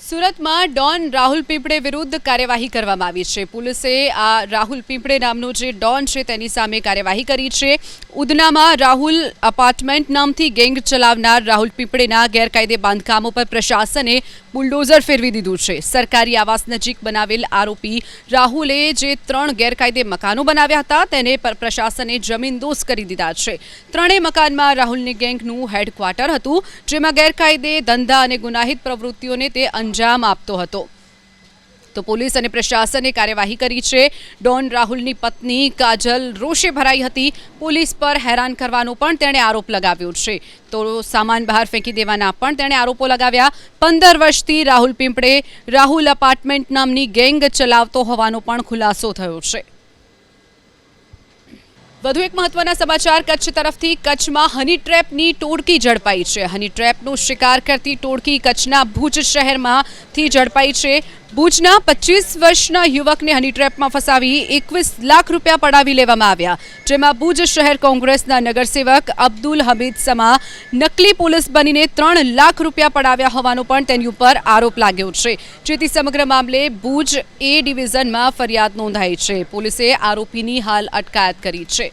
સુરતમાં ડોન રાહુલ પીપળે વિરુદ્ધ કાર્યવાહી કરવામાં આવી છે। પોલીસે આ રાહુલ પીપળે નામનો જે ડોન છે તેની સામે કાર્યવાહી કરી છે। ઉધનામાં રાહુલ અપાર્ટમેન્ટ નામથી ગેંગ ચલાવનાર રાહુલ પીપળેના ગેરકાયદે બાંધકામો પર પ્રશાસને બુલડોઝર ફેરવી દીધું છે। સરકારી આવાસ નજીક બનાવેલ આરોપી રાહુલે જે 3 ગેરકાયદે મકાનો બનાવ્યા હતા તેને પ્રશાસને જમીનદોઝ કરી દીધા છે। ત્રણેય મકાનમાં રાહુલની ગેંગનું હેડક્વાર્ટર હતું, જેમાં ગેરકાયદે ધંધા અને ગુનાહિત પ્રવૃત્તિઓને તે અંજામ આપતો હતો। તો પોલીસ અને પ્રશાસને કાર્યવાહી કરી છે। ડોન રાહુલની પત્ની કાજલ રોષે ભરાઈ હતી। પોલીસ પર હેરાન કરવાનો પણ તેણે આરોપ લગાવ્યો છે। તો સામાન બહાર ફેંકી દેવાના પણ તેણે આરોપો લગાવ્યા। 15 વર્ષથી રાહુલ પીપળે રાહુલ અપાર્ટમેન્ટ નામની ગેંગ ચલાવતો હોવાનો પણ ખુલાસો થયો છે। વધુ એક મહત્વના સમાચાર કચ્છ તરફથી। કચ્છમાં હની ટ્રેપની ટોળકી ઝડપાઈ છે। હની ટ્રેપનો શિકાર કરતી ટોળકી કચ્છના ભુજ શહેરમાંથી ઝડપાઈ છે। ભુજના 25 વર્ષના યુવકને હની ટ્રેપમાં ફસાવી 21 લાખ રૂપિયા પડાવી લેવામાં આવ્યા, જેમાં ભુજ શહેર કોંગ્રેસના નગરસેવક અબ્દુલ હમીદ સમા નકલી પોલીસ બનીને 3 લાખ રૂપિયા પડાવ્યા હોવાનો પણ તેની ઉપર આરોપ લાગ્યો છે, જેથી સમગ્ર મામલે ભુજ એ ડિવિઝનમાં ફરિયાદ નોંધાઈ છે। પોલીસે આરોપીની હાલ અટકાયત કરી છે।